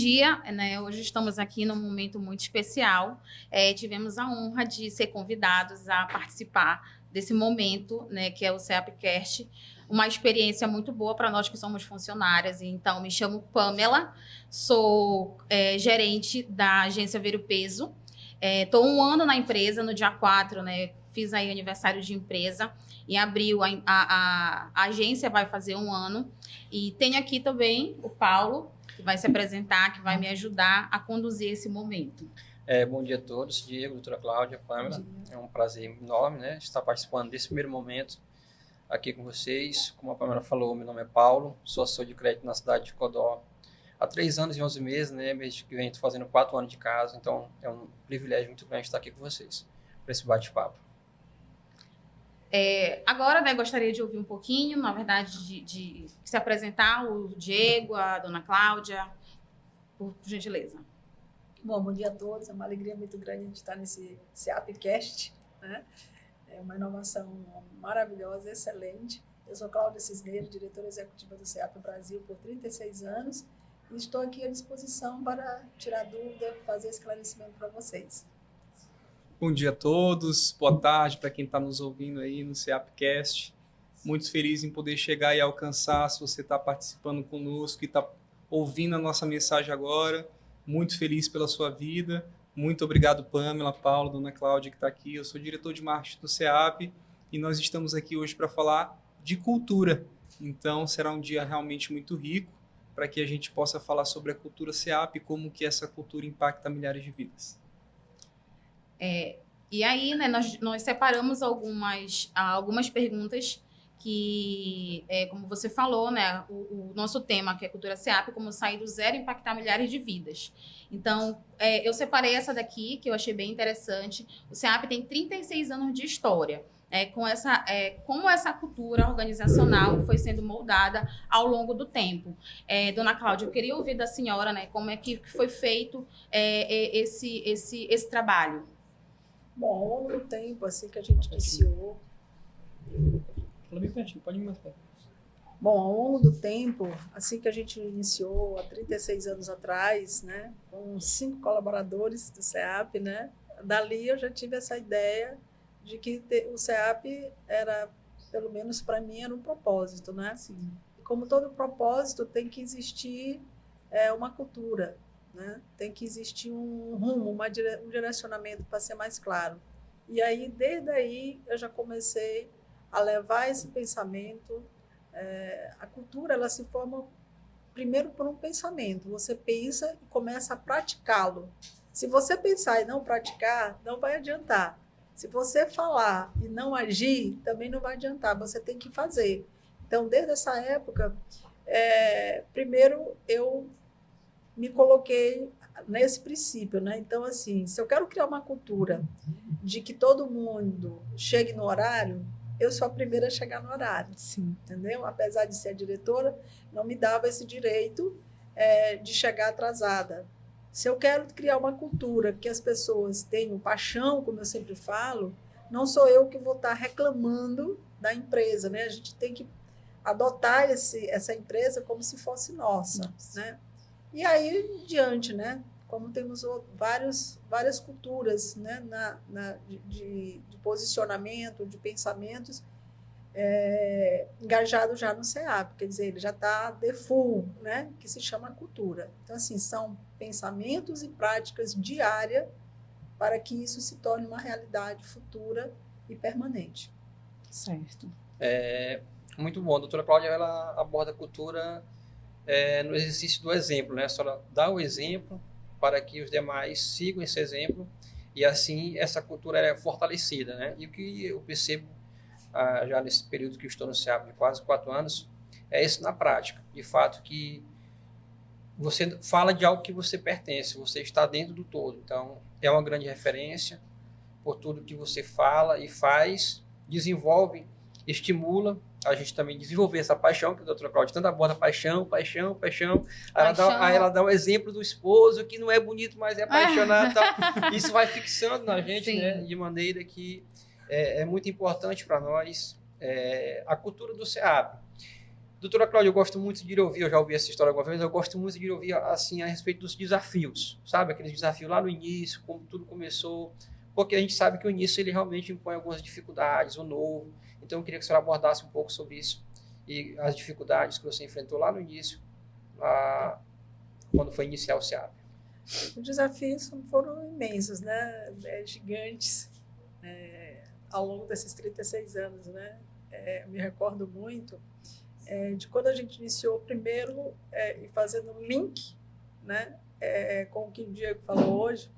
dia, né, hoje estamos aqui num momento muito especial. Tivemos a honra de ser convidados a participar desse momento, né, que é o CEAPcast, uma experiência muito boa para nós que somos funcionárias. Então, me chamo Pamela, sou gerente da agência Ver o Peso. Estou 1 ano na empresa, no dia 4, né, fiz aí aniversário de empresa. Em abril, a agência vai fazer 1 ano. E tenho aqui também o Paulo, que vai se apresentar, que vai me ajudar a conduzir esse momento. Bom dia a todos, Diego, doutora Cláudia, Pamela. É um prazer enorme, né, estar participando desse primeiro momento aqui com vocês. Como a Pamela falou, meu nome é Paulo, sou assessor de crédito na cidade de Codó há 3 anos e 11 meses, né, mês que vem estou fazendo 4 anos de casa, então é um privilégio muito grande estar aqui com vocês para esse bate-papo. Agora, né, gostaria de ouvir um pouquinho, na verdade, de se apresentar o Diego, a dona Cláudia, por gentileza. Bom dia a todos, é uma alegria muito grande a gente estar nesse CEAPcast, né? É uma inovação maravilhosa, excelente. Eu sou Cláudia Cisneiro, diretora executiva do CEAP Brasil por 36 anos e estou aqui à disposição para tirar dúvida, fazer esclarecimento para vocês. Bom dia a todos, boa tarde para quem está nos ouvindo aí no CEAPcast. Muito feliz em poder chegar e alcançar, se você está participando conosco e está ouvindo a nossa mensagem agora. Muito feliz pela sua vida. Muito obrigado, Pamela, Paulo, dona Cláudia, que está aqui. Eu sou diretor de marketing do CEAP e nós estamos aqui hoje para falar de cultura. Então, será um dia realmente muito rico para que a gente possa falar sobre a cultura CEAP e como que essa cultura impacta milhares de vidas. E aí, né, nós separamos algumas perguntas que, como você falou, né, o nosso tema, que é cultura CEAP, como sair do zero e impactar milhares de vidas. Então, eu separei essa daqui, que eu achei bem interessante. O CEAP tem 36 anos de história. Como essa cultura organizacional foi sendo moldada ao longo do tempo. Dona Cláudia, eu queria ouvir da senhora, né, como é que foi feito esse trabalho. Bom, ao longo do tempo, assim que a gente iniciou... Fala bem pertinho, pode ir mais perto. Bom, ao longo do tempo, assim que a gente iniciou há 36 anos atrás, né, com 5 colaboradores do CEAP, né, dali eu já tive essa ideia de que o CEAP era, pelo menos para mim, era um propósito, né? Sim. E como todo propósito, tem que existir uma cultura, né? Tem que existir um rumo, um direcionamento para ser mais claro. E aí, desde aí, eu já comecei a levar esse pensamento. A cultura, ela se forma primeiro por um pensamento. Você pensa e começa a praticá-lo. Se você pensar e não praticar, não vai adiantar. Se você falar e não agir, também não vai adiantar. Você tem que fazer. Então, desde essa época, primeiro eu me coloquei nesse princípio, né? Então, assim, se eu quero criar uma cultura de que todo mundo chegue no horário, eu sou a primeira a chegar no horário. Sim. Entendeu? Apesar de ser a diretora, não me dava esse direito de chegar atrasada. Se eu quero criar uma cultura que as pessoas tenham paixão, como eu sempre falo, não sou eu que vou estar reclamando da empresa, né? A gente tem que adotar essa empresa como se fosse nossa, né? E aí em diante, né? Como temos várias culturas, né? de posicionamento, de pensamentos, engajado já no CEAP, quer dizer, ele já está de full, né? Que se chama cultura. Então, assim, são pensamentos e práticas diárias para que isso se torne uma realidade futura e permanente. Certo. Muito bom. A doutora Cláudia, ela aborda a cultura no exercício do exemplo, né? A senhora dá o exemplo para que os demais sigam esse exemplo e, assim, essa cultura é fortalecida, né? E o que eu percebo já nesse período que eu estou no CEAP de quase 4 anos, é isso na prática. De fato, que você fala de algo que você pertence, você está dentro do todo. Então, é uma grande referência por tudo que você fala e faz, desenvolve, estimula a gente também desenvolver essa paixão, que a doutora Cláudia tanto aborda paixão. Aí ela dá o exemplo do esposo, que não é bonito, mas é apaixonado. Tal. Isso vai fixando na gente, né, de maneira que é muito importante para nós a cultura do CEAP. Doutora Cláudia, eu gosto muito de ouvir, eu já ouvi essa história alguma vez, eu gosto muito de ouvir assim, a respeito dos desafios, sabe? Aqueles desafios lá no início, como tudo começou, porque a gente sabe que o início ele realmente impõe algumas dificuldades, o novo. Então, eu queria que a senhora abordasse um pouco sobre isso e as dificuldades que você enfrentou lá no início, lá, quando foi iniciar o SEAP. Os desafios foram imensos, né? Gigantes, ao longo desses 36 anos, né? Me recordo muito de quando a gente iniciou primeiro e fazendo um link, né? Com o que o Diego falou hoje,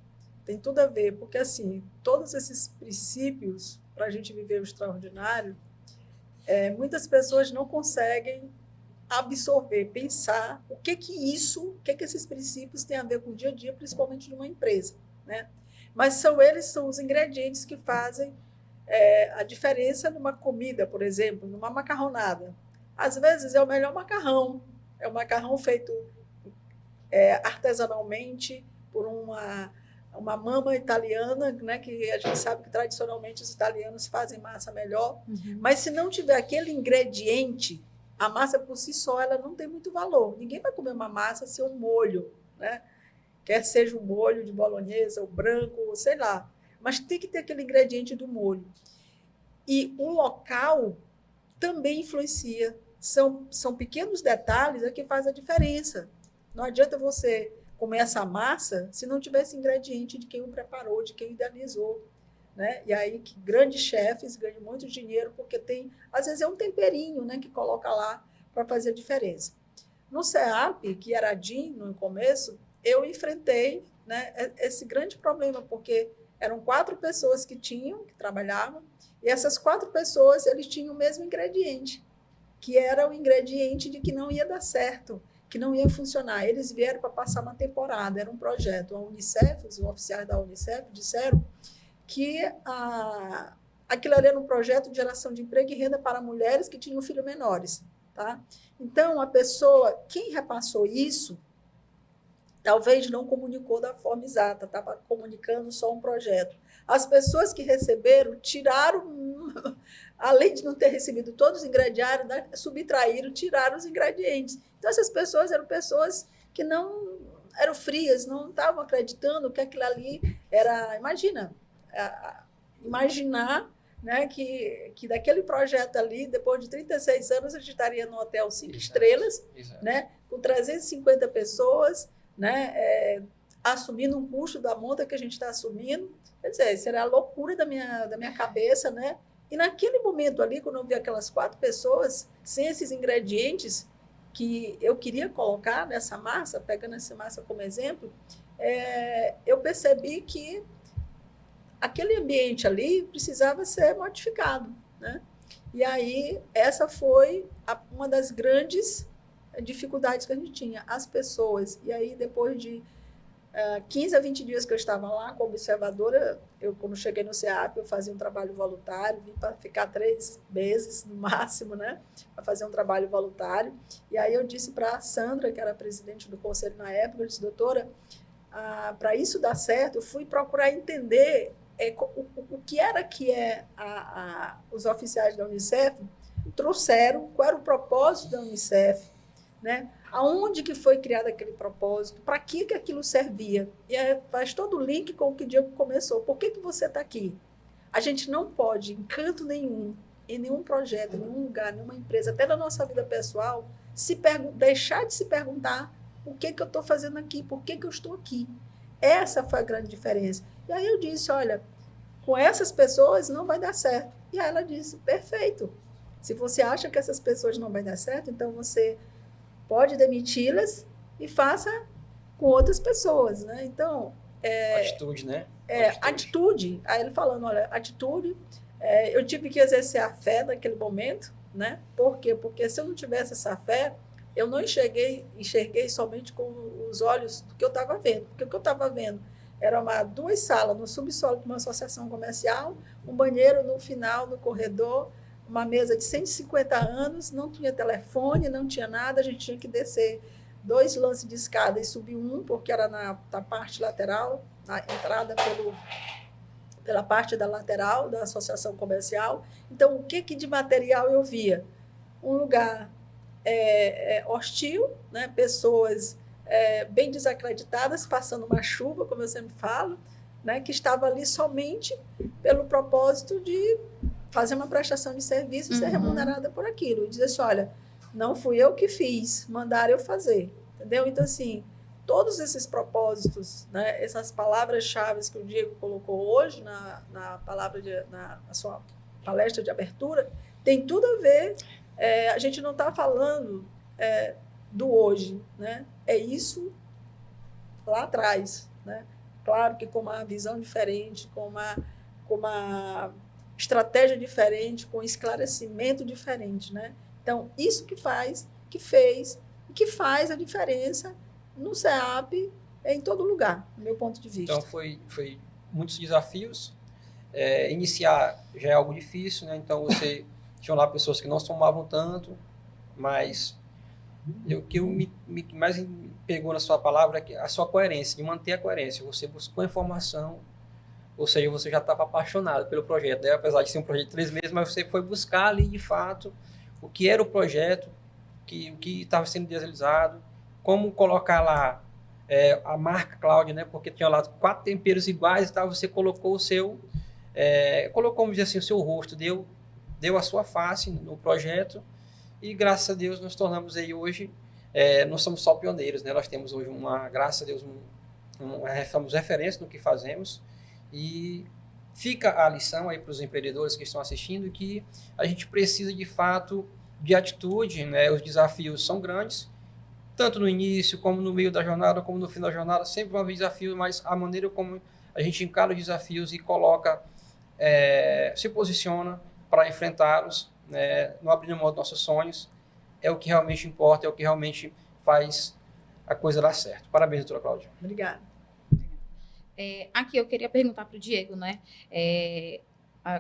tem tudo a ver, porque assim, todos esses princípios para a gente viver o extraordinário, muitas pessoas não conseguem absorver, pensar o que esses princípios têm a ver com o dia a dia, principalmente de uma empresa, né? Mas são os ingredientes que fazem a diferença numa comida, por exemplo, numa macarronada. Às vezes é o melhor macarrão, é um macarrão feito artesanalmente por uma mama italiana, né, que a gente sabe que tradicionalmente os italianos fazem massa melhor, mas se não tiver aquele ingrediente, a massa por si só ela não tem muito valor. Ninguém vai comer uma massa sem um molho, né? Quer seja um molho de bolonhesa, ou branco, sei lá, mas tem que ter aquele ingrediente do molho. E o local também influencia. São pequenos detalhes que fazem a diferença. Não adianta você comer essa massa se não tiver esse ingrediente de quem o preparou, de quem o idealizou, né? E aí que grandes chefes ganham muito dinheiro porque tem, às vezes é um temperinho, né, que coloca lá para fazer a diferença. No SEAP, que era a DIN no começo, eu enfrentei, né, esse grande problema, porque eram 4 pessoas que trabalhavam, e essas 4 pessoas eles tinham o mesmo ingrediente, que era o ingrediente de que não ia dar certo, que não ia funcionar. Eles vieram para passar uma temporada, era um projeto. A Unicef, os oficiais da Unicef disseram que aquilo ali era um projeto de geração de emprego e renda para mulheres que tinham filhos menores. Tá? Então, quem repassou isso, talvez não comunicou da forma exata, estava comunicando só um projeto. As pessoas que receberam, além de não ter recebido todos os ingredientes, subtraíram, tiraram os ingredientes. Então, essas pessoas eram pessoas que não eram frias, não estavam acreditando que aquilo ali era... Imaginar, né, que daquele projeto ali, depois de 36 anos, a gente estaria no hotel 5 estrelas, né, com 350 pessoas, né, assumindo um custo da monta que a gente está assumindo. Quer dizer, será a loucura da minha cabeça, né? E naquele momento ali, quando eu vi aquelas 4 pessoas, sem esses ingredientes que eu queria colocar nessa massa, pegando essa massa como exemplo, eu percebi que aquele ambiente ali precisava ser modificado, né? E aí, essa foi uma das grandes dificuldades que a gente tinha, as pessoas. E aí, depois de 15 a 20 dias que eu estava lá como observadora, quando cheguei no SEAP, eu fazia um trabalho voluntário, vim para ficar 3 meses no máximo, né, para fazer um trabalho voluntário. E aí eu disse para a Sandra, que era a presidente do conselho na época, eu disse, doutora, para isso dar certo, eu fui procurar entender o que era que os oficiais da Unicef trouxeram, qual era o propósito da Unicef, né? Aonde que foi criado aquele propósito, para que aquilo servia. E faz todo o link com o que o Diego começou. Por que você está aqui? A gente não pode, em canto nenhum, em nenhum projeto, em nenhum lugar, nenhuma empresa, até na nossa vida pessoal, deixar de se perguntar o que eu estou fazendo aqui, por que eu estou aqui. Essa foi a grande diferença. E aí eu disse, olha, com essas pessoas não vai dar certo. E aí ela disse, perfeito. Se você acha que essas pessoas não vai dar certo, então você pode demiti-las e faça com outras pessoas, né? Então... atitude, né? Atitude. Aí ele falando, olha, atitude. Eu tive que exercer a fé naquele momento, né? Por quê? Porque se eu não tivesse essa fé, eu não enxerguei somente com os olhos do que eu estava vendo. Porque o que eu estava vendo eram 2 salas no subsolo de uma associação comercial, um banheiro no final, no corredor, uma mesa de 150 anos, não tinha telefone, não tinha nada, a gente tinha que descer 2 lances de escada e subir um, porque era na parte lateral, na entrada pela parte da lateral da associação comercial. Então, o que de material eu via? Um lugar hostil, né? Pessoas bem desacreditadas, passando uma chuva, como eu sempre falo, né? Que estava ali somente pelo propósito de fazer uma prestação de serviço e ser remunerada por aquilo. E dizer assim, olha, não fui eu que fiz, mandaram eu fazer. Entendeu? Então, assim, todos esses propósitos, né? Essas palavras-chave que o Diego colocou hoje na sua palestra de abertura, tem tudo a ver. A gente não está falando do hoje, né? É isso lá atrás, né? Claro que com uma visão diferente, com uma estratégia diferente, com esclarecimento diferente, né? Então, isso que fez e que faz a diferença no CEAP em todo lugar, do meu ponto de vista. Então, foi muitos desafios. Iniciar já é algo difícil, né? Então, você tinha lá pessoas que não somavam tanto, mas o que mais me pegou na sua palavra é que a sua coerência, de manter a coerência. Você buscou informação, ou seja, você já estava apaixonado pelo projeto, né? Apesar de ser um projeto de 3 meses, mas você foi buscar ali, de fato, o que era o projeto, o que estava sendo idealizado, como colocar lá a marca Cláudia, né? Porque tinha lá 4 temperos iguais e tal, você colocou o seu, vamos dizer assim, o seu rosto, deu a sua face no projeto, e graças a Deus nós tornamos aí hoje, nós somos só pioneiros, né? Nós temos hoje graças a Deus, somos referência no que fazemos, e fica a lição aí para os empreendedores que estão assistindo, que a gente precisa de fato de atitude, né? Os desafios são grandes, tanto no início, como no meio da jornada, como no fim da jornada, sempre vai haver desafios, mas a maneira como a gente encara os desafios e coloca, se posiciona para enfrentá-los, né? Não abrindo mão dos nossos sonhos, é o que realmente importa, é o que realmente faz a coisa dar certo. Parabéns, doutora Cláudia. Obrigada. Aqui eu queria perguntar para o Diego, né?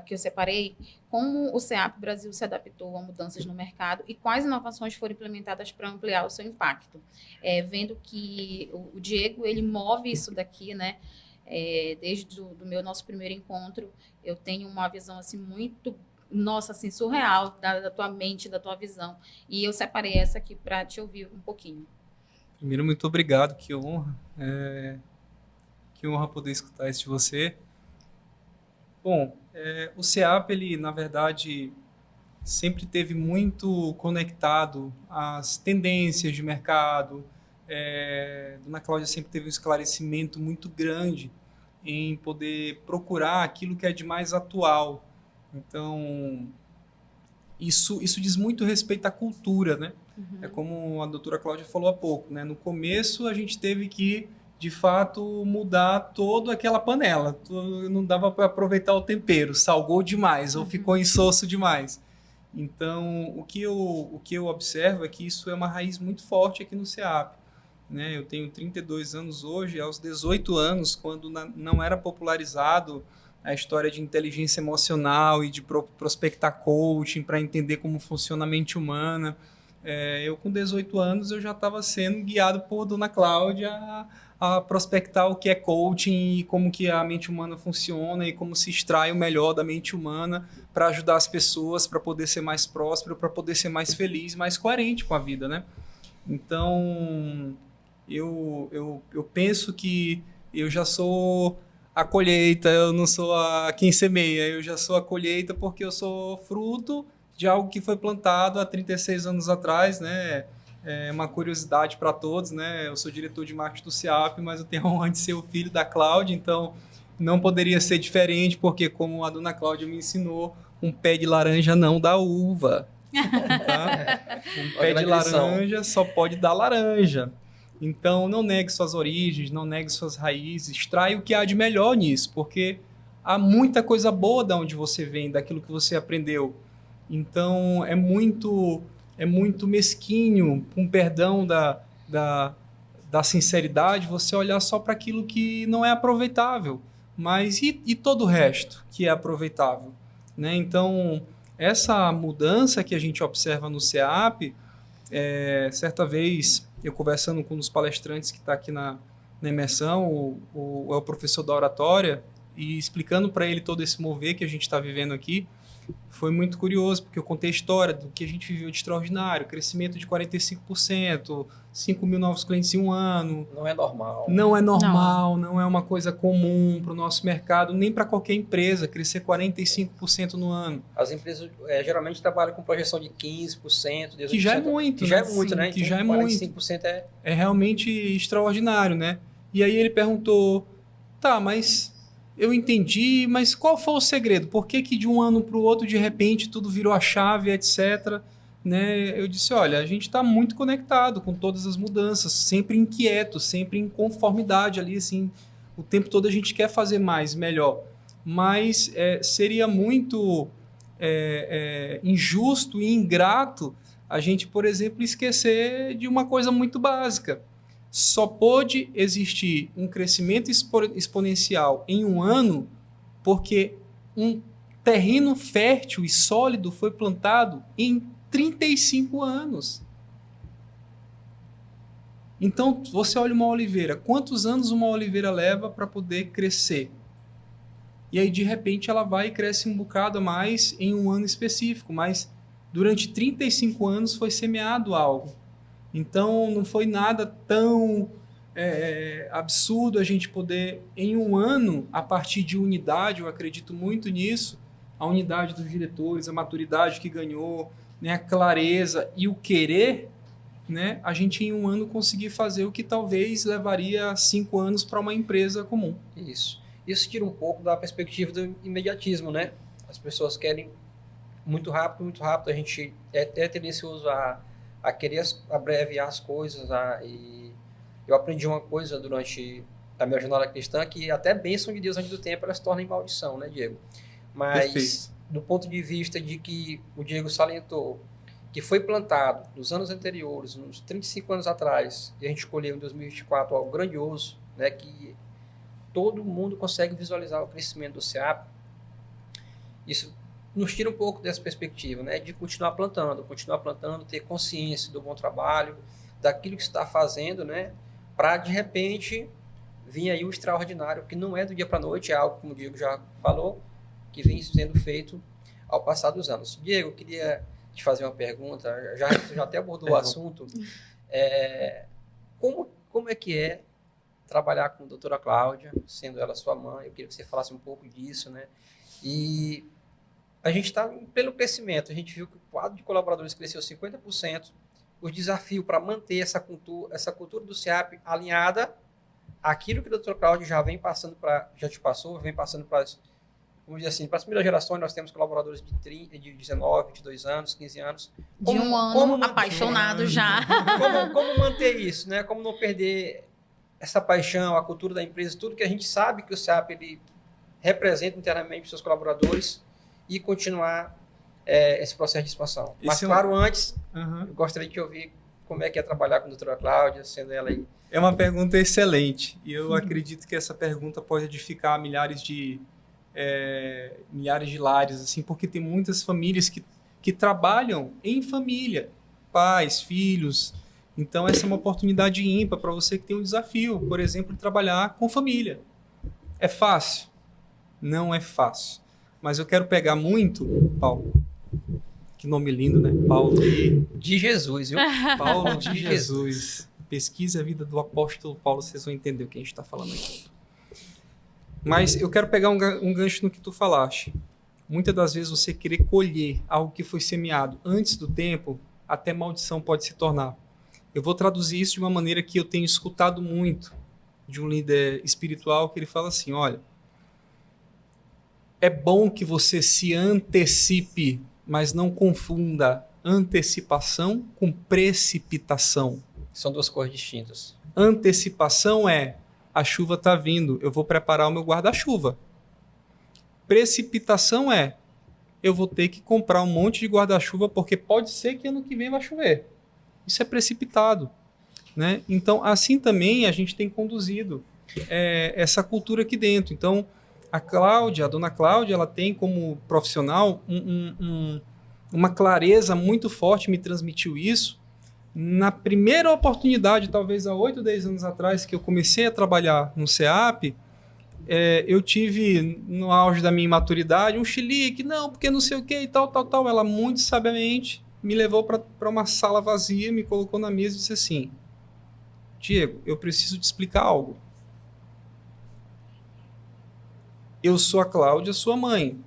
Que eu separei, como o CEAP Brasil se adaptou a mudanças no mercado e quais inovações foram implementadas para ampliar o seu impacto. Vendo que o Diego, ele move isso daqui, né? Desde nosso primeiro encontro, eu tenho uma visão assim muito, nossa, assim, surreal da tua mente, da tua visão. E eu separei essa aqui para te ouvir um pouquinho. Primeiro, muito obrigado, que honra. Que honra poder escutar isso de você. Bom, o CEAP, ele, na verdade, sempre teve muito conectado às tendências de mercado. Dona Cláudia sempre teve um esclarecimento muito grande em poder procurar aquilo que é de mais atual. Então, isso diz muito respeito à cultura, né? É como a doutora Cláudia falou há pouco, né? No começo, a gente teve que, de fato, mudar toda aquela panela. Não dava para aproveitar o tempero, salgou demais ou ficou insosso demais. Então, o que eu observo é que isso é uma raiz muito forte aqui no CEAP, né? Eu tenho 32 anos hoje, aos 18 anos, quando não era popularizado a história de inteligência emocional e de prospectar coaching para entender como funciona a mente humana. Eu, com 18 anos, eu já estava sendo guiado por Dona Cláudia a prospectar o que é coaching e como que a mente humana funciona e como se extrai o melhor da mente humana para ajudar as pessoas, para poder ser mais próspero, para poder ser mais feliz, mais coerente com a vida, né? Então, eu penso que eu já sou a colheita, eu não sou quem semeia, eu já sou a colheita porque eu sou fruto de algo que foi plantado há 36 anos atrás, né? É uma curiosidade para todos, né? Eu sou diretor de marketing do CEAP, mas eu tenho a honra de ser o filho da Cláudia, então não poderia ser diferente, porque como a dona Cláudia me ensinou, um pé de laranja não dá uva. Tá? Um pé de laranja só pode dar laranja. Então, não negue suas origens, não negue suas raízes, extrai o que há de melhor nisso, porque há muita coisa boa de onde você vem, daquilo que você aprendeu. Então, é muito mesquinho, com perdão da sinceridade, você olhar só para aquilo que não é aproveitável. Mas e todo o resto que é aproveitável? Né? Então, essa mudança que a gente observa no CEAP, certa vez, eu conversando com um dos palestrantes que está aqui na imersão, é o professor da oratória, e explicando para ele todo esse mover que a gente está vivendo aqui, foi muito curioso, porque eu contei a história do que a gente viveu de extraordinário, crescimento de 45%, 5 mil novos clientes em um ano. Não é normal. Não é normal, não é uma coisa comum para o nosso mercado, nem para qualquer empresa, crescer 45% no ano. As empresas geralmente trabalham com projeção de 15%, 18%. Que já é muito, que já é muito, né? Que então, já é 45% muito. É realmente extraordinário, né? E aí ele perguntou, tá, mas eu entendi, mas qual foi o segredo? Por que de um ano para o outro, de repente, tudo virou a chave, etc., né? Eu disse, olha, a gente está muito conectado com todas as mudanças, sempre inquieto, sempre em conformidade ali, assim, o tempo todo a gente quer fazer mais, melhor, mas seria muito injusto e ingrato a gente, por exemplo, esquecer de uma coisa muito básica. Só pôde existir um crescimento exponencial em um ano porque um terreno fértil e sólido foi plantado em 35 anos. Então, você olha uma oliveira. Quantos anos uma oliveira leva para poder crescer? E aí, de repente, ela vai e cresce um bocado a mais em um ano específico. Mas, durante 35 anos, foi semeado algo. Então, não foi nada tão absurdo a gente poder, em um ano, a partir de unidade, eu acredito muito nisso, a unidade dos diretores, a maturidade que ganhou, né, a clareza e o querer, né, a gente em um ano conseguir fazer o que talvez levaria 5 anos para uma empresa comum. Isso tira um pouco da perspectiva do imediatismo, né? As pessoas querem muito rápido, a gente é tendencioso a querer abreviar as coisas, e eu aprendi uma coisa durante a minha jornada cristã, que até bênção de Deus antes do tempo, elas se tornam maldição, né, Diego? Mas, perfeito. Do ponto de vista de que o Diego salientou, que foi plantado nos anos anteriores, uns 35 anos atrás, e a gente escolheu em 2024 algo grandioso, né, que todo mundo consegue visualizar o crescimento do SEAP, isso nos tira um pouco dessa perspectiva, né, de continuar plantando, ter consciência do bom trabalho, daquilo que está fazendo, né, para de repente vir aí o extraordinário, que não é do dia para a noite, é algo, como o Diego já falou, que vem sendo feito ao passar dos anos. Diego, eu queria te fazer uma pergunta, já até abordou o assunto, como é que é trabalhar com a doutora Cláudia, sendo ela sua mãe? Eu queria que você falasse um pouco disso, né, e a gente está em pleno crescimento, a gente viu que o quadro de colaboradores cresceu 50%, o desafio para manter essa cultura do SEAP alinhada àquilo que a doutora Cláudia já vem passando vem passando para as, vamos dizer assim, para as primeiras gerações. Nós temos colaboradores de 19, 22 anos, 15 anos. De um ano, apaixonado já. Como manter isso, né? Como não perder essa paixão, a cultura da empresa, tudo que a gente sabe que o SEAP ele representa internamente os seus colaboradores, e continuar esse processo de expansão. Mas, claro, antes, eu gostaria de ouvir como é que é trabalhar com a doutora Cláudia, sendo ela aí. É uma pergunta excelente, e eu acredito que essa pergunta pode edificar milhares de lares, assim, porque tem muitas famílias que trabalham em família, pais, filhos. Então, essa é uma oportunidade ímpar para você que tem um desafio, por exemplo, de trabalhar com família. É fácil? Não é fácil. Mas eu quero pegar muito, Paulo, que nome lindo, né? Paulo de Jesus, viu? Paulo de Jesus. Pesquise a vida do apóstolo Paulo, vocês vão entender o que a gente está falando aqui. Mas eu quero pegar um gancho no que tu falaste. Muitas das vezes você querer colher algo que foi semeado antes do tempo, até maldição pode se tornar. Eu vou traduzir isso de uma maneira que eu tenho escutado muito de um líder espiritual, que ele fala assim, olha, é bom que você se antecipe, mas não confunda antecipação com precipitação. São duas coisas distintas. Antecipação é, a chuva está vindo, eu vou preparar o meu guarda-chuva. Precipitação é, eu vou ter que comprar um monte de guarda-chuva porque pode ser que ano que vem vai chover. Isso é precipitado, né? Então, assim também a gente tem conduzido essa cultura aqui dentro. Então, a dona Cláudia, ela tem como profissional uma clareza muito forte, me transmitiu isso. Na primeira oportunidade, talvez há 8, 10 anos atrás, que eu comecei a trabalhar no SEAP, eu tive, no auge da minha imaturidade, um chilique, não, porque não sei o que e tal. Ela muito sabiamente me levou para uma sala vazia, me colocou na mesa e disse assim: Diego, eu preciso te explicar algo. Eu sou a Cláudia, sua mãe.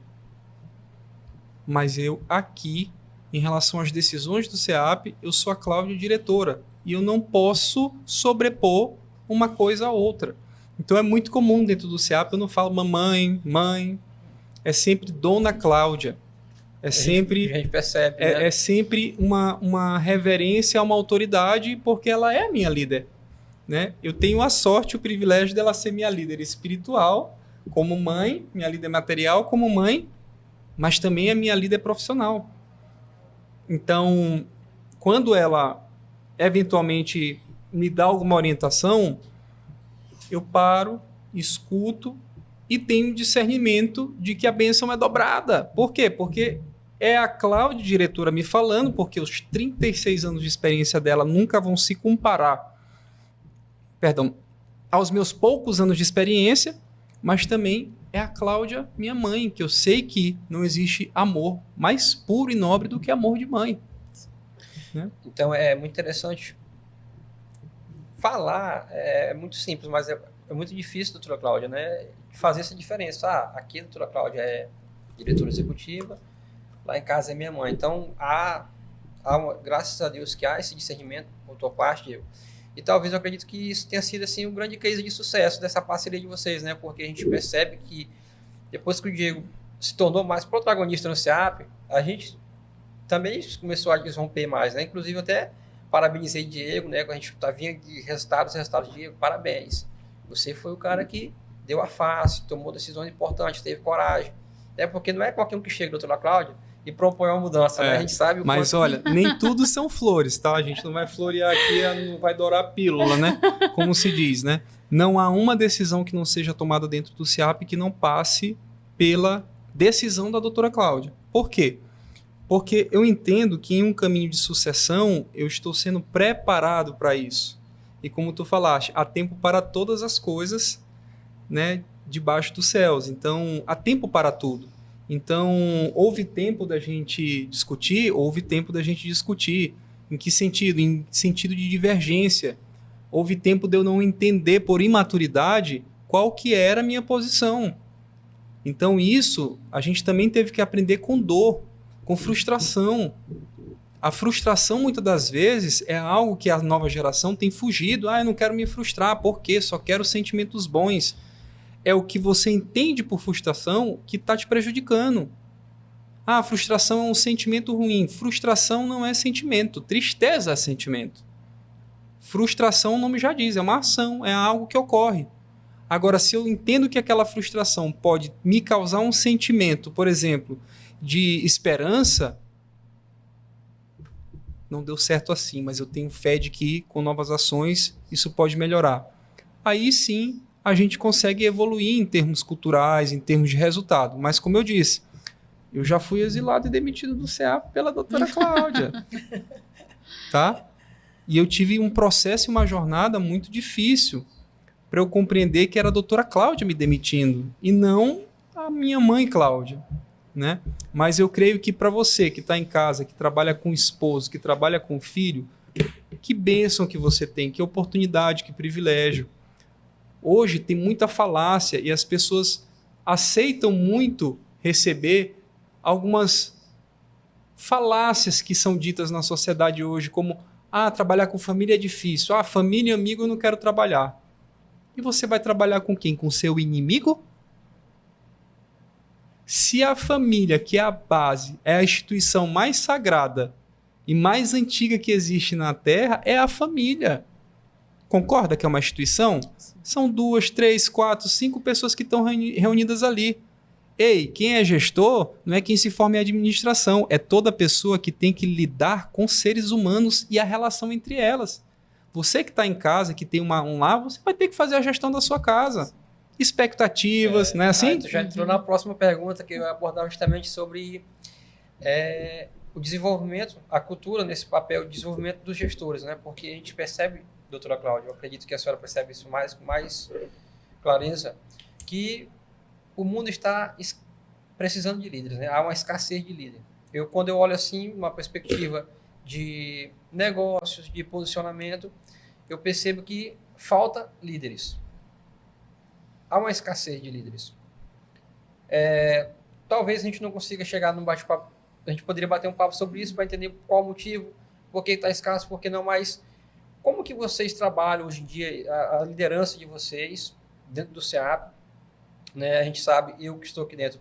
Mas eu aqui, em relação às decisões do SEAP, eu sou a Cláudia diretora. E eu não posso sobrepor uma coisa a outra. Então é muito comum dentro do SEAP, eu não falo mamãe, mãe. É sempre Dona Cláudia. É sempre, a gente percebe, né? É sempre uma reverência a uma autoridade, porque ela é a minha líder. Né? Eu tenho a sorte, o privilégio dela ser minha líder espiritual, como mãe, minha líder material como mãe, mas também é minha líder profissional. Então, quando ela eventualmente me dá alguma orientação, eu paro, escuto e tenho discernimento de que a bênção é dobrada. Por quê? Porque é a Cláudia, diretora, me falando, porque os 36 anos de experiência dela nunca vão se comparar, aos meus poucos anos de experiência, mas também é a Cláudia, minha mãe, que eu sei que não existe amor mais puro e nobre do que amor de mãe. Né? Então é muito interessante falar, é muito simples, mas é muito difícil, doutora Cláudia, né, fazer essa diferença. Aqui a doutora Cláudia é diretora executiva, lá em casa é minha mãe. Então, graças a Deus que há esse discernimento por tua parte, Diego. E talvez eu acredito que isso tenha sido assim, um grande case de sucesso dessa parceria de vocês, né? Porque a gente percebe que depois que o Diego se tornou mais protagonista no SEAP, a gente também começou a desromper mais, né? Inclusive até parabenizei Diego, né? Quando a gente vinha de resultados, Diego, parabéns. Você foi o cara que deu a face, tomou decisões importantes, teve coragem. É porque não é qualquer um que chega, doutora Cláudia, e propõe uma mudança, né? A gente sabe o Mas olha, nem tudo são flores, tá? A gente não vai florear aqui, não vai dourar a pílula, né? Como se diz, né? Não há uma decisão que não seja tomada dentro do SEAP que não passe pela decisão da doutora Cláudia. Por quê? Porque eu entendo que em um caminho de sucessão eu estou sendo preparado para isso. E como tu falaste, há tempo para todas as coisas, né, debaixo dos céus. Então, há tempo para tudo. Então, houve tempo da gente discutir, houve tempo da gente discutir. Em que sentido? Em sentido de divergência. Houve tempo de eu não entender por imaturidade qual que era a minha posição. Então, isso a gente também teve que aprender com dor, com frustração. A frustração, muitas das vezes, é algo que a nova geração tem fugido. Eu não quero me frustrar, por quê? Só quero sentimentos bons. É o que você entende por frustração que está te prejudicando. Frustração é um sentimento ruim. Frustração não é sentimento. Tristeza é sentimento. Frustração, o nome já diz, é uma ação, é algo que ocorre. Agora, se eu entendo que aquela frustração pode me causar um sentimento, por exemplo, de esperança, não deu certo assim, mas eu tenho fé de que com novas ações isso pode melhorar. Aí sim, a gente consegue evoluir em termos culturais, em termos de resultado. Mas, como eu disse, eu já fui exilado e demitido do SEAP pela doutora Cláudia. Tá? E eu tive um processo e uma jornada muito difícil para eu compreender que era a doutora Cláudia me demitindo e não a minha mãe Cláudia. Né? Mas eu creio que para você que está em casa, que trabalha com o esposo, que trabalha com o filho, que bênção que você tem, que oportunidade, que privilégio. Hoje tem muita falácia e as pessoas aceitam muito receber algumas falácias que são ditas na sociedade hoje, como trabalhar com família é difícil, família e amigo eu não quero trabalhar. E você vai trabalhar com quem? Com seu inimigo? Se a família, que é a base, é a instituição mais sagrada e mais antiga que existe na Terra, é a família. Concorda que é uma instituição? São 2, 3, 4, 5 pessoas que estão reunidas ali. Ei, quem é gestor não é quem se forma em administração, é toda pessoa que tem que lidar com seres humanos e a relação entre elas. Você que está em casa, que tem um lar, você vai ter que fazer a gestão da sua casa. Expectativas, não é assim? Tu já entrou na próxima pergunta que eu ia abordar justamente sobre o desenvolvimento, a cultura nesse papel, o desenvolvimento dos gestores, né? Porque a gente percebe, doutora Cláudia, eu acredito que a senhora percebe isso com mais clareza, que o mundo está precisando de líderes, né? Há uma escassez de líderes. Quando eu olho assim, uma perspectiva de negócios, de posicionamento, eu percebo que falta líderes. Há uma escassez de líderes. Talvez a gente não consiga chegar num bate-papo, a gente poderia bater um papo sobre isso para entender qual o motivo, por que está escasso, por que não mais. Como que vocês trabalham hoje em dia, a liderança de vocês dentro do CEAP, né? A gente sabe, eu que estou aqui dentro,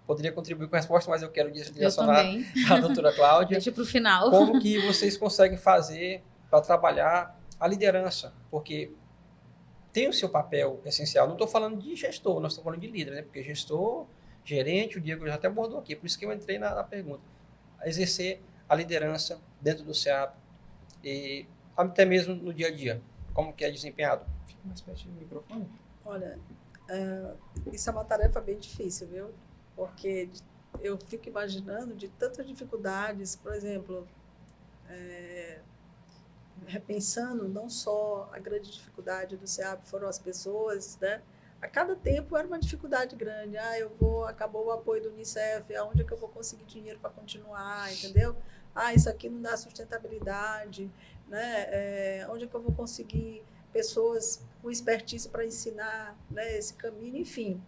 poderia contribuir com a resposta, mas eu quero direcionar a doutora Cláudia. Deixa para o final. Como que vocês conseguem fazer para trabalhar a liderança? Porque tem o seu papel essencial. Não estou falando de gestor, nós estamos falando de líder, né? Porque gestor, gerente, o Diego já até abordou aqui, por isso que eu entrei na pergunta. Exercer a liderança dentro do CEAP e até mesmo no dia a dia. Como que é desempenhado? Fica mais pertinho do microfone. Olha, isso é uma tarefa bem difícil, viu? Porque eu fico imaginando de tantas dificuldades, por exemplo, repensando não só a grande dificuldade do CEAP, foram as pessoas, né? A cada tempo era uma dificuldade grande. Acabou o apoio do Unicef, aonde é que eu vou conseguir dinheiro para continuar, entendeu? Isso aqui não dá sustentabilidade, né? Onde é que eu vou conseguir pessoas com expertise para ensinar, né, esse caminho, enfim.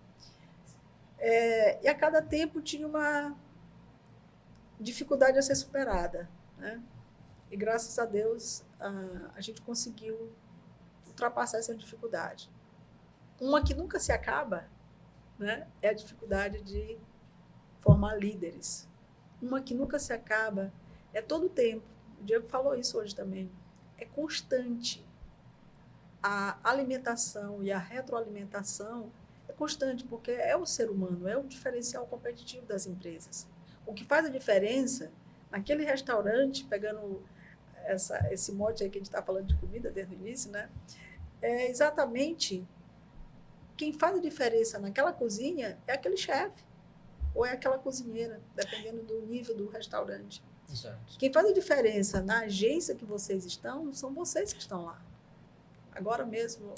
E a cada tempo tinha uma dificuldade a ser superada, né? E graças a Deus a gente conseguiu ultrapassar essa dificuldade. Uma que nunca se acaba, né, é a dificuldade de formar líderes. Uma que nunca se acaba é todo o tempo. O Diego falou isso hoje também. É constante. A alimentação e a retroalimentação é constante, porque é o ser humano, é o diferencial competitivo das empresas. O que faz a diferença, naquele restaurante, pegando esse mote aí que a gente está falando de comida desde o início, né, é exatamente quem faz a diferença naquela cozinha é aquele chefe, ou é aquela cozinheira, dependendo do nível do restaurante. Exato. Quem faz a diferença na agência que vocês estão, são vocês que estão lá. Agora mesmo,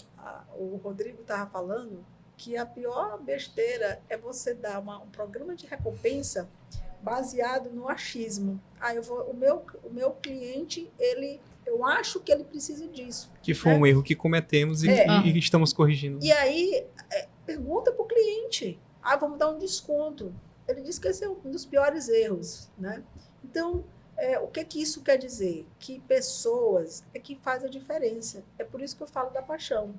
o Rodrigo estava falando que a pior besteira é você dar um programa de recompensa baseado no achismo. O meu cliente, eu acho que ele precisa disso. Que foi um erro que cometemos e estamos corrigindo. E aí, pergunta para o cliente. Vamos dar um desconto. Ele disse que esse é um dos piores erros, né? Então, o que isso quer dizer? Que pessoas é que faz a diferença. É por isso que eu falo da paixão.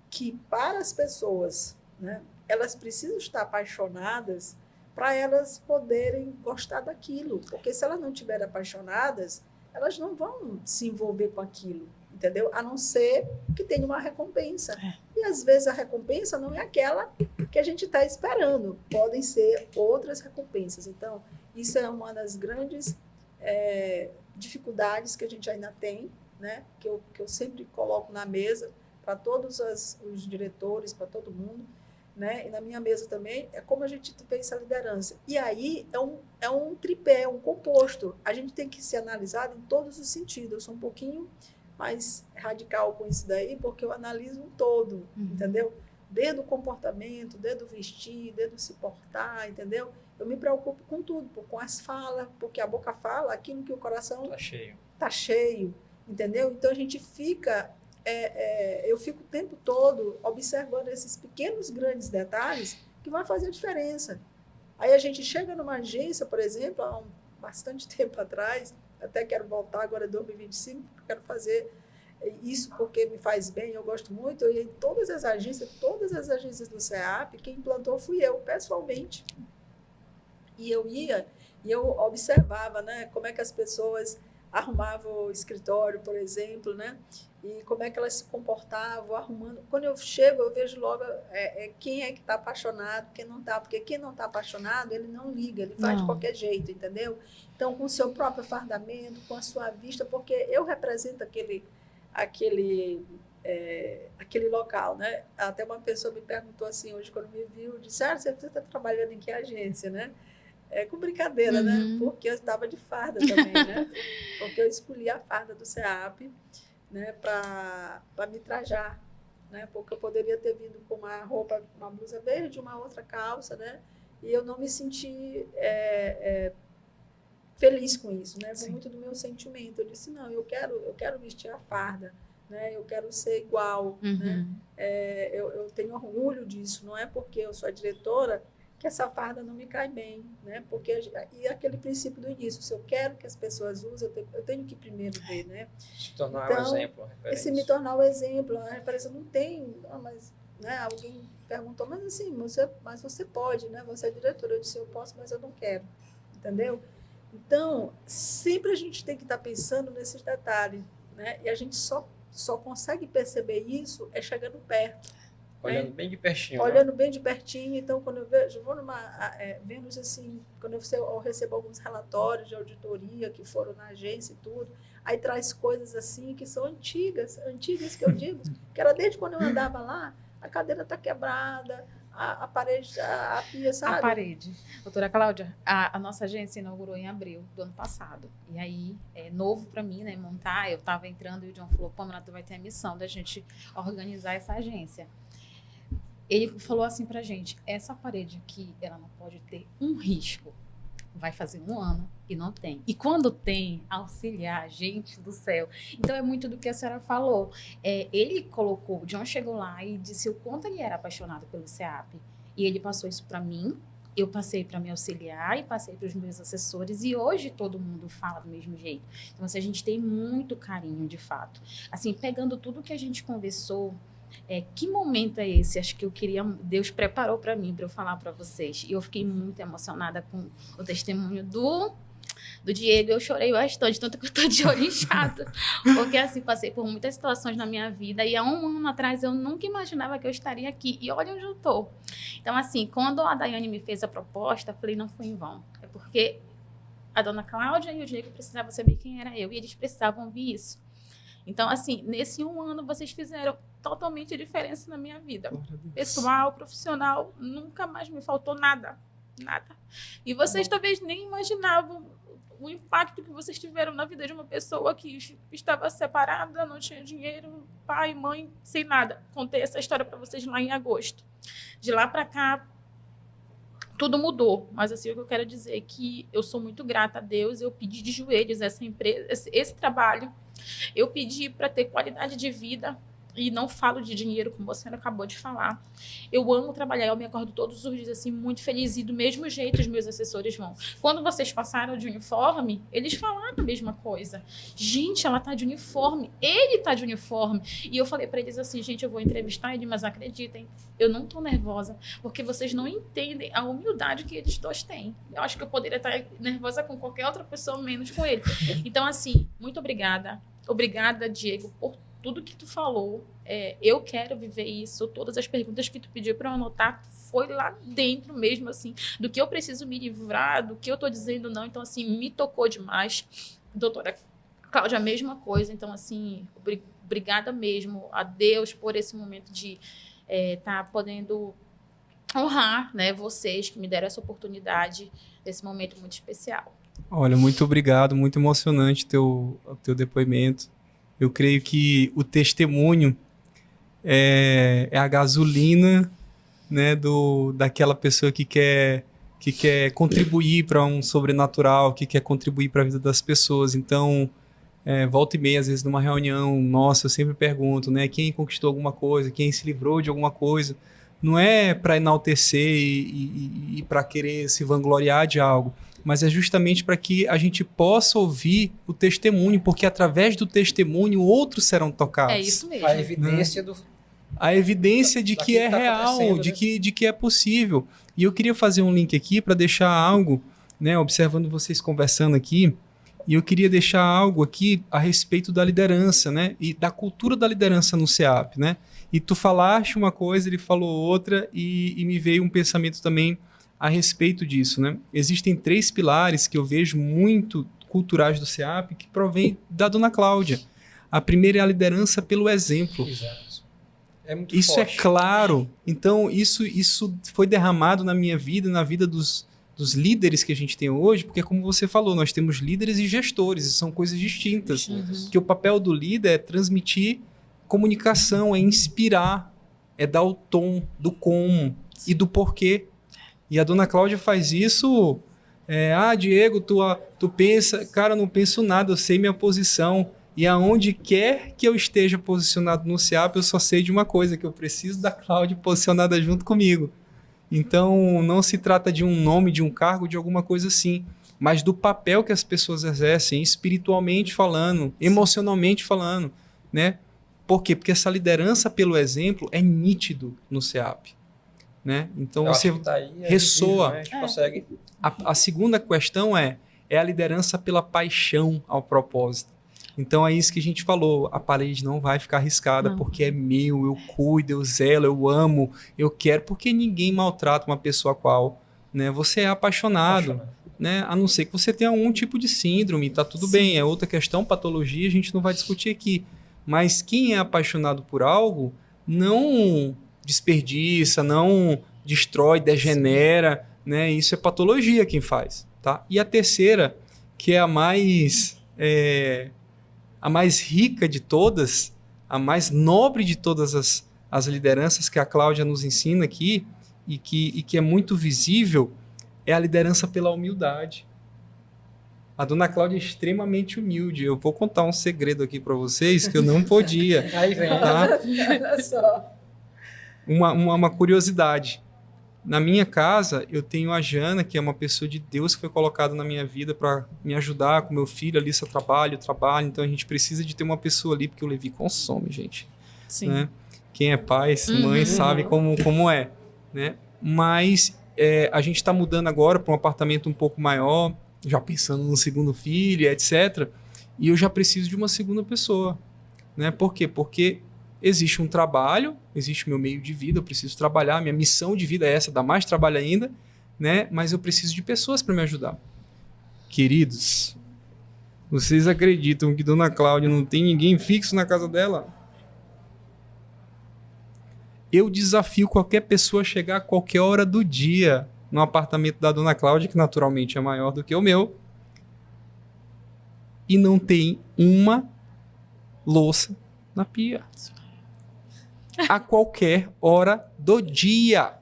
Que para as pessoas, né, elas precisam estar apaixonadas para elas poderem gostar daquilo. Porque se elas não estiverem apaixonadas, elas não vão se envolver com aquilo, entendeu? A não ser que tenha uma recompensa. E às vezes a recompensa não é aquela que a gente está esperando. Podem ser outras recompensas. Então, isso é uma das grandes dificuldades que a gente ainda tem, né? Que eu sempre coloco na mesa para todos os diretores, para todo mundo, né? E na minha mesa também, é como a gente pensa a liderança. E aí é um tripé, é um composto. A gente tem que ser analisado em todos os sentidos. Eu sou um pouquinho mais radical com isso daí, porque eu analiso um todo, entendeu? Desde o comportamento, desde o vestir, desde o se portar, entendeu? Eu me preocupo com tudo, com as falas, porque a boca fala aquilo que o coração tá cheio, entendeu? Então a gente fica... eu fico o tempo todo observando esses pequenos, grandes detalhes que vão fazer a diferença. Aí a gente chega numa agência, por exemplo, há bastante tempo atrás, até quero voltar agora em 2025, porque eu quero fazer isso porque me faz bem, eu gosto muito. E em todas as agências do CEAP, quem implantou fui eu, pessoalmente. E eu ia e eu observava, né, como é que as pessoas arrumavam o escritório, por exemplo, né? E como é que elas se comportavam, arrumando. Quando eu chego, eu vejo logo quem é que está apaixonado, quem não está. Porque quem não está apaixonado, ele não liga, ele faz de qualquer jeito, entendeu? Então, com o seu próprio fardamento, com a sua vista, porque eu represento aquele local, né? Até uma pessoa me perguntou assim, hoje, quando me viu, disse, você está trabalhando em que agência, né? Com brincadeira, né? Porque eu estava de farda também, né? Porque eu escolhi a farda do CEAP, né, para me trajar, né? Porque eu poderia ter vindo com uma roupa, uma blusa verde, uma outra calça, né? E eu não me senti feliz com isso, né? Foi muito do meu sentimento. Eu disse, não, eu quero vestir a farda, né? Eu quero ser igual, né? Eu tenho orgulho disso, não é porque eu sou a diretora que essa farda não me cai bem, né? E aquele princípio do início, se eu quero que as pessoas usem, eu tenho que primeiro ver, né? Se tornar Então, um exemplo, uma referência. Se me tornar o exemplo, a referência não tem, mas, né? Alguém perguntou, mas assim, mas você pode, né? Você é diretora. Eu disse, eu posso, mas eu não quero, entendeu? Então, sempre a gente tem que estar pensando nesses detalhes, né? E a gente só consegue perceber isso chegando perto. Olhando bem de pertinho. Olhando bem de pertinho. Então, quando eu vou vendo assim, quando eu recebo alguns relatórios de auditoria que foram na agência e tudo, aí traz coisas assim que são antigas que eu digo, que era desde quando eu andava lá, a cadeira está quebrada, a parede, a pia, sabe? A parede. Doutora Cláudia, a nossa agência inaugurou em abril do ano passado. E aí, é novo para mim, né, montar. Eu estava entrando e o John falou, Pamela, tu vai ter a missão da gente organizar essa agência. Ele falou assim pra gente, essa parede aqui, ela não pode ter um risco. Vai fazer 1 ano e não tem. E quando tem, auxiliar, gente do céu. Então, é muito do que a senhora falou. Ele colocou, o John chegou lá e disse o quanto ele era apaixonado pelo CEAP. E ele passou isso para mim, eu passei para me auxiliar e passei para os meus assessores. E hoje todo mundo fala do mesmo jeito. Então, assim, a gente tem muito carinho, de fato. Assim, pegando tudo que a gente conversou, que momento é esse? Acho que Deus preparou para mim, para eu falar para vocês. E eu fiquei muito emocionada com o testemunho do Diego. Eu chorei bastante, tanto que eu tô de olho inchado. Porque, assim, passei por muitas situações na minha vida. E há 1 ano atrás, eu nunca imaginava que eu estaria aqui. E olha onde eu tô. Então, assim, quando a Daiane me fez a proposta, eu falei, não foi em vão. É porque a dona Cláudia e o Diego precisavam saber quem era eu. E eles precisavam ouvir isso. Então, assim, nesse 1 ano, vocês fizeram totalmente diferença na minha vida. Pessoal, profissional, nunca mais me faltou nada. Nada. E vocês talvez nem imaginavam o impacto que vocês tiveram na vida de uma pessoa que estava separada, não tinha dinheiro, pai, mãe, sem nada. Contei essa história para vocês lá em agosto. De lá para cá, tudo mudou. Mas, assim, o que eu quero dizer é que eu sou muito grata a Deus. Eu pedi de joelhos essa empresa, esse trabalho. Eu pedi para ter qualidade de vida e não falo de dinheiro, como você acabou de falar. Eu amo trabalhar, eu me acordo todos os dias assim, muito feliz, e do mesmo jeito os meus assessores vão. Quando vocês passaram de uniforme, eles falaram a mesma coisa. Gente, ela tá de uniforme, ele tá de uniforme. E eu falei para eles assim, gente, eu vou entrevistar ele, mas acreditem, eu não tô nervosa, porque vocês não entendem a humildade que eles dois têm. Eu acho que eu poderia estar nervosa com qualquer outra pessoa, menos com ele. Então, assim, muito obrigada. Obrigada, Diego, por tudo que tu falou. Eu quero viver isso. Todas as perguntas que tu pediu para eu anotar foi lá dentro mesmo, assim, do que eu preciso me livrar, do que eu tô dizendo não. Então, assim, me tocou demais. Doutora Cláudia, a mesma coisa. Então, assim, obrigada mesmo a Deus por esse momento de estar podendo honrar, né, vocês que me deram essa oportunidade nesse momento muito especial. Olha, muito obrigado, muito emocionante teu depoimento. Eu creio que o testemunho é a gasolina, né, daquela pessoa que quer contribuir para um sobrenatural, que quer contribuir para a vida das pessoas. Então, volta e meia, às vezes, numa reunião nossa, eu sempre pergunto, né, quem conquistou alguma coisa, quem se livrou de alguma coisa. Não é para enaltecer e para querer se vangloriar de algo, mas é justamente para que a gente possa ouvir o testemunho, porque através do testemunho outros serão tocados. É isso mesmo. A evidência a evidência de que é tá real, acontecendo, de que é possível. E eu queria fazer um link aqui para deixar algo, né, observando vocês conversando aqui, e eu queria deixar algo aqui a respeito da liderança, né, e da cultura da liderança no CEAP, né? E tu falaste uma coisa, ele falou outra, e me veio um pensamento também a respeito disso, né? Existem 3 pilares que eu vejo muito culturais do CEAP que provém da dona Cláudia. A primeira é a liderança pelo exemplo. Exato. É muito Isso forte. é claro. Então, isso foi derramado na minha vida, na vida dos líderes que a gente tem hoje, porque, como você falou, nós temos líderes e gestores, e são coisas distintas. Uhum. Porque o papel do líder é transmitir comunicação, é inspirar, é dar o tom do como e do porquê. E a dona Cláudia faz isso. Diego, tu pensa... Cara, eu não penso nada, eu sei minha posição. E aonde quer que eu esteja posicionado no CEAP, eu só sei de uma coisa, que eu preciso da Cláudia posicionada junto comigo. Então, não se trata de um nome, de um cargo, de alguma coisa assim, mas do papel que as pessoas exercem, espiritualmente falando, emocionalmente falando, né? Por quê? Porque essa liderança pelo exemplo é nítido no CEAP, né? Então, você ressoa. Visível, né? A gente consegue... A segunda questão é a liderança pela paixão ao propósito. Então, é isso que a gente falou. A parede não vai ficar arriscada porque é meu, eu cuido, eu zelo, eu amo, eu quero, porque ninguém maltrata uma pessoa qual, né? Você é apaixonado, né? A não ser que você tenha algum tipo de síndrome, tá tudo bem, é outra questão, patologia, a gente não vai discutir aqui. Mas quem é apaixonado por algo não desperdiça, não destrói, degenera, né? Isso é patologia quem faz, tá? E a terceira, que é a mais rica de todas, a mais nobre de todas as lideranças que a Cláudia nos ensina aqui e que é muito visível, é a liderança pela humildade. A dona Cláudia é extremamente humilde. Eu vou contar um segredo aqui para vocês que eu não podia. Aí vem. Tá? Olha só. Uma curiosidade. Na minha casa, eu tenho a Jana, que é uma pessoa de Deus que foi colocada na minha vida para me ajudar com meu filho. A Alissa trabalha. Então a gente precisa de ter uma pessoa ali, porque o Levi consome, gente. Sim. Né? Quem é pai, mãe, sabe como é. Né? Mas a gente está mudando agora para um apartamento um pouco maior, já pensando no segundo filho, etc. E eu já preciso de uma segunda pessoa. Né? Por quê? Porque existe um trabalho, existe o meu meio de vida, eu preciso trabalhar, minha missão de vida é essa, dar mais trabalho ainda, né? Mas eu preciso de pessoas para me ajudar. Queridos, vocês acreditam que Dona Cláudia não tem ninguém fixo na casa dela? Eu desafio qualquer pessoa a chegar a qualquer hora do dia no apartamento da Dona Cláudia, que naturalmente é maior do que o meu, e não tem uma louça na pia. A qualquer hora do dia.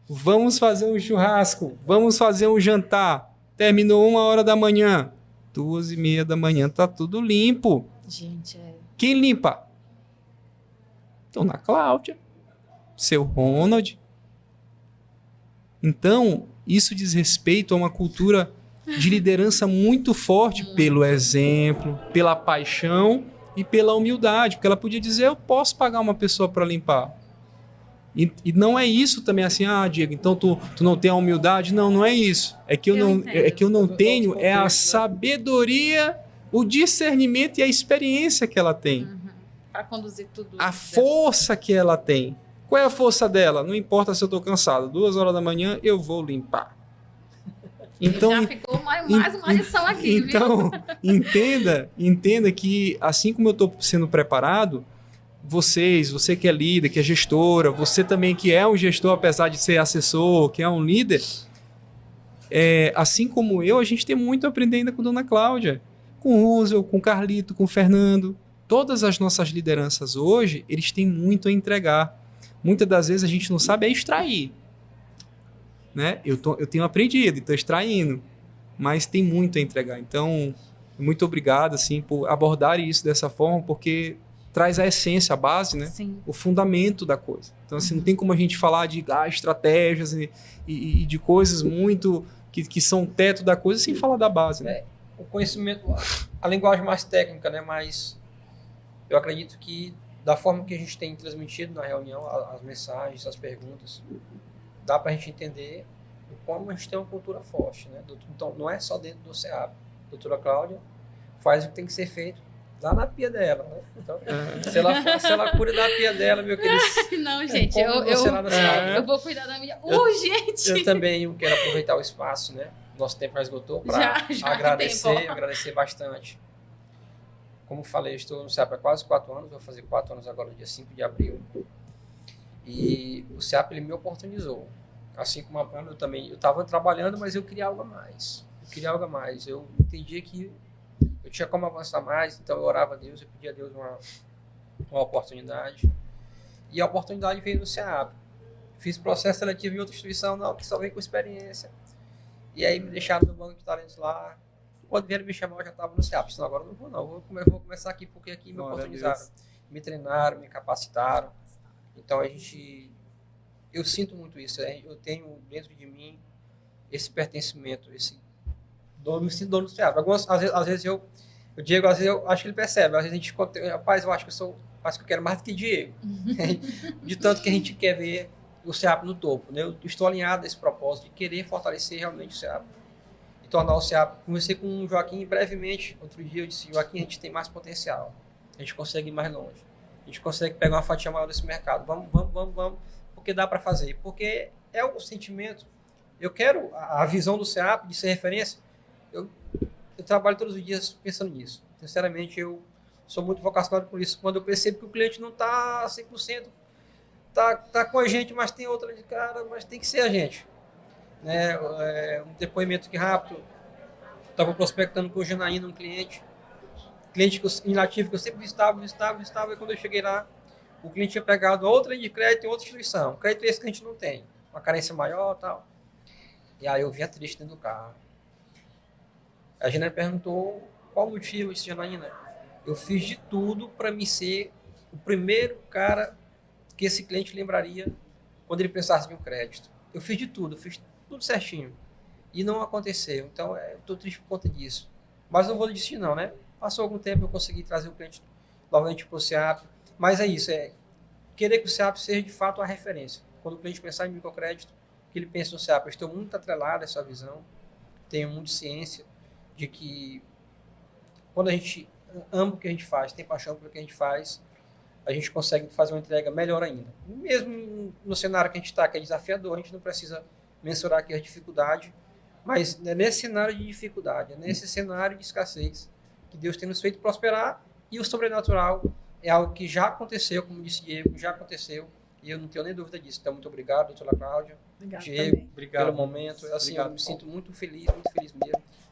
Vamos fazer um churrasco, vamos fazer um jantar. Terminou 1h da manhã, 2h30 da manhã, tá tudo limpo. Gente, Quem limpa? Dona Cláudia, seu Ronald. Então, isso diz respeito a uma cultura de liderança muito forte pelo exemplo, pela paixão e pela humildade, porque ela podia dizer, eu posso pagar uma pessoa para limpar. E não é isso também assim, Diego, então tu não tem a humildade? Não é isso. É que eu não tenho a sabedoria, o discernimento e a experiência que ela tem. para conduzir tudo. A força que ela tem. Qual é a força dela? Não importa se eu estou cansado. 2h da manhã eu vou limpar. Então, já ficou mais uma lição aqui, então, viu? entenda que assim como eu estou sendo preparado, você que é líder, que é gestora, você também que é um gestor, apesar de ser assessor, que é um líder, assim como eu, a gente tem muito a aprender ainda com a Dona Cláudia, com o Roosevelt, com o Carlito, com o Fernando. Todas as nossas lideranças hoje, eles têm muito a entregar. Muitas das vezes a gente não sabe extrair. Né? Eu tenho aprendido e estou extraindo, mas tem muito a entregar. Então, muito obrigado assim, por abordar isso dessa forma, porque traz a essência, a base, né? O fundamento da coisa. Então, assim, não tem como a gente falar de estratégias e de coisas muito que são o teto da coisa sem falar da base. Né? O conhecimento, a linguagem mais técnica, né? Mas eu acredito que da forma que a gente tem transmitido na reunião, as mensagens, as perguntas, dá para a gente entender como a gente tem uma cultura forte, né? Então, não é só dentro do CEAP. A doutora Cláudia faz o que tem que ser feito lá na pia dela, né? Então, se ela cuida da pia dela, meu querido... Não, gente, eu vou cuidar da minha urgente. Eu também quero aproveitar o espaço, né? Nosso tempo já esgotou para agradecer bastante. Como falei, eu estou no CEAP há quase 4 anos, vou fazer 4 anos agora no dia 5 de abril. E o CEAP ele me oportunizou. Assim como a Pamela, eu estava trabalhando, mas eu queria algo a mais. Eu entendia que eu tinha como avançar mais, então eu orava a Deus, eu pedia a Deus uma oportunidade. E a oportunidade veio no SEAP. Fiz processo seletivo em outra instituição, não, que só veio com experiência. E aí me deixaram no banco de talentos lá. Quando vieram me chamar, eu já estava no SEAP. Senão agora eu não vou, não. Vou começar aqui, porque aqui me oportunizaram. Me treinaram, me capacitaram. Então eu sinto muito isso. Eu tenho dentro de mim esse pertencimento, me sinto dono do SEAP. Às vezes o Diego, às vezes eu acho que ele percebe. Às vezes a gente, rapaz, eu acho que eu quero mais do que Diego. De tanto que a gente quer ver o SEAP no topo. Né? Eu estou alinhado a esse propósito de querer fortalecer realmente o SEAP. E tornar o SEAP. Conversei com o Joaquim brevemente. Outro dia eu disse, Joaquim, a gente tem mais potencial. A gente consegue ir mais longe. A gente consegue pegar uma fatia maior desse mercado. Vamos. Porque dá para fazer. Porque é o sentimento. Eu quero a visão do SEAP de ser referência. Eu trabalho todos os dias pensando nisso. Sinceramente, eu sou muito vocacionado por isso. Quando eu percebo que o cliente não está 100%, tá com a gente, mas tem outra de cara, mas tem que ser a gente. Né? Um depoimento que rápido. Estava prospectando com o Janaína, um cliente inativo que eu sempre visitava, e quando eu cheguei lá, o cliente tinha pegado outra linha de crédito em outra instituição. Crédito esse que a gente não tem. Uma carência maior e tal. E aí eu vinha triste dentro do carro. A Janaína perguntou qual o motivo. Eu disse, Janaína, eu fiz de tudo para me ser o primeiro cara que esse cliente lembraria quando ele pensasse em um crédito. Eu fiz de tudo, fiz tudo certinho. E não aconteceu. Então, eu estou triste por conta disso. Mas não vou desistir não, né? Passou algum tempo, eu consegui trazer o cliente novamente para o SEAP. Mas é isso, querer que o SEAP seja de fato a referência. Quando o cliente pensar em microcrédito, que ele pense no SEAP. Eu estou muito atrelado a essa visão. Tenho muita ciência de que quando a gente ama o que a gente faz, tem paixão pelo que a gente faz, a gente consegue fazer uma entrega melhor ainda. Mesmo no cenário que a gente está, que é desafiador, a gente não precisa mensurar aqui a dificuldade, mas é nesse cenário de dificuldade, é nesse cenário de escassez que Deus tem nos feito prosperar, e o sobrenatural é algo que já aconteceu, como disse Diego, já aconteceu, e eu não tenho nem dúvida disso. Então, muito obrigado, doutora Cláudia, Diego, pelo momento. Assim, obrigado, eu me sinto muito feliz mesmo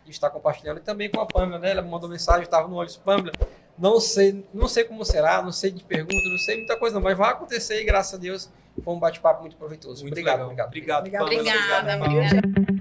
de estar compartilhando. E também com a Pâmela, né? Ela me mandou mensagem, estava no olho, Pâmela, não sei como será, não sei de pergunta, não sei muita coisa não, mas vai acontecer e graças a Deus foi um bate-papo muito proveitoso. Muito obrigado, legal. obrigado. Obrigado, Pâmela. Obrigada.